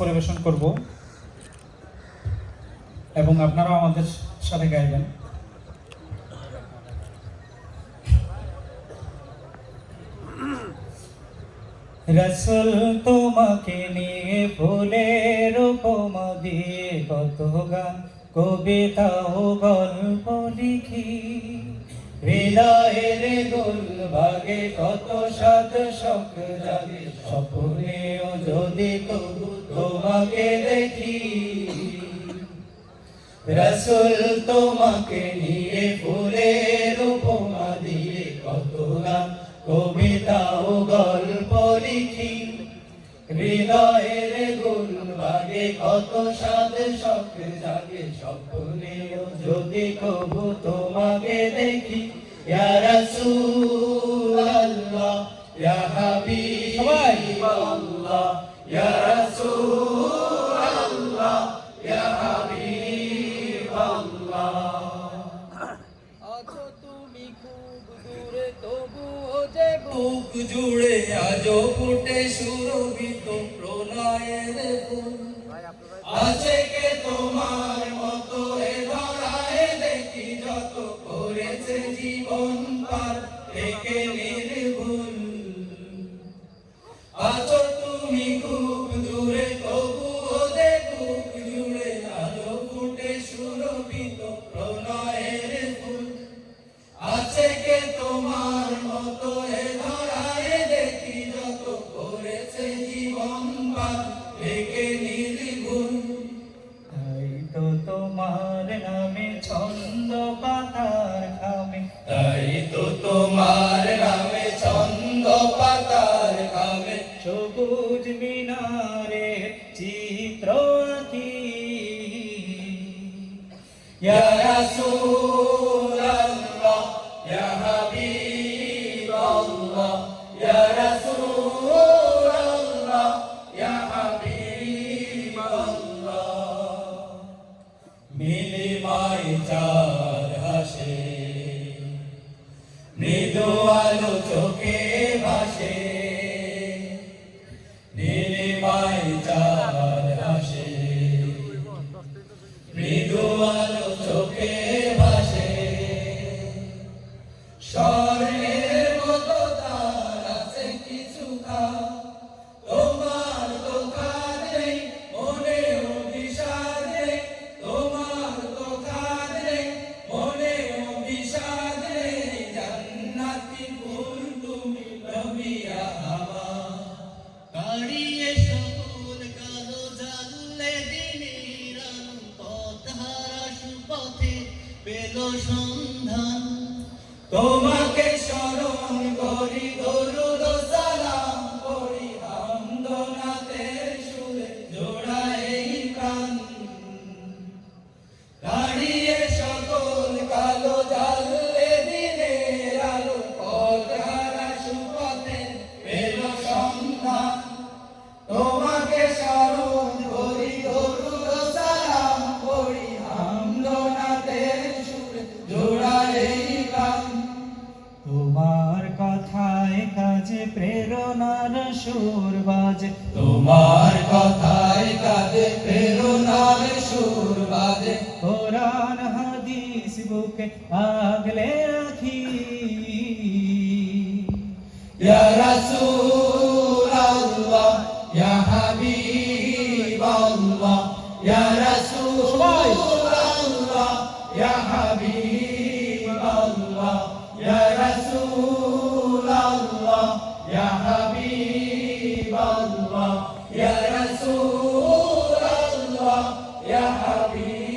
পরিবেশন করব এবং আপনারাও আমাদের সাথে গাইবেন। রাসূল তোমাকে নিয়ে ফুলের উপমা দিয়ে কত গান কবিতা ও গল্প লিখি, হৃদয়ের গোল ভাগে কত সাত শখ জাগে, স্বপ্নেও যদি তবু তোমাকে দেখি। রাসূল তোমাকে নিয়ে ফুলের উপমা দিয়ে কত গান কবিতা ও গল্প লিখি, হৃদয়ের গোল ভাগে কত সাত শখ জাগে, স্বপ্নেও যদি কবু তোমাকে দেখি। ইয়া রাসূলুল্লাহ ইয়া হাবিবাল্লাহ, ইয়া রাসূলুল্লাহ ইয়া হাবিবাল্লাহ। আছো তুমি খুব দূরে তবুও যে বুক জুড়ে আজও ফুটে সুরভিত প্রণয়ের ফুল, আছে কে তোমার মতো এ ধরায় দেখি, যত করেছে জীবন পার থেকে নির্ভুল। আছো তুমি খুব দূরে তবুও যে বুক জুড়ে আজও ফুটে সুরভিত প্রণয়ের ফুল, আছে কে তোমার মতো এ ধরায় দেখি, যত করেছে জীবন পার থেকে নির্ভুল। তাই তো তোমার নামে ছন্দ পাতার খামে, তাই তো তোমার নামে ছন্দ পাতার খামে, সবুজ মিনারে চিত্র আঁকি। ইয়া রাসূলুল্লাহ ইয়া হাবিবাল্লাহ, ইয়া রাসূলুল্লাহ ইয়া হাবিবাল্লাহ। নীলিমায় চাঁদ হাসে, মৃদু আলো চোখে ভাসে, নীলিমায় চাঁদ হাসে, মৃদু আলো চোখে ভাসে, স্বর্ণের মতো তার আছে কিছু খাপ, তোমার তো খাদ নেই মনেও বিষাদ নেই, তোমার তো খাদ নেই মনেও বিষাদ নেই, জান্নাতি ফুল তুমি নবী আমার। দাঁড়িয়ে সকল কালো জানলে দিনের আলো, পথ হারা সুপথে পেল সন্ধান। তোমাকে স্মরণ করি দরুদ ও সালাম করি, হামদ ও নাতের সুরে জোড়ায় এই প্রাণ। দাঁড়িয়ে সকল কালো জানলে দিনের আলো, পথ হারা সুপথে পেল সন্ধান। তোমাকে স্মরণ করি দরুদ ও সালাম করি, হামদ ও নাতের সুরে জোড়ায় এই প্রাণ। তোমার কথায় কাজে প্রেরণার সুর বাজে, তোমার কথায় কাজে প্রেরণার সুর বাজে, কোরআন হাদিস বুকে আগলে রাখি। ইয়া রাসূলুল্লাহ ইয়া হাবিবাল্লাহ, ইয়া রাসূলুল্লাহ ইয়া হাবিবাল্লাহ, ইয়া রাসূলুল্লাহ ইয়া হাবিবাল্লাহ, ইয়া রাসূলুল্লাহ ইয়া হাবিবাল্লাহ।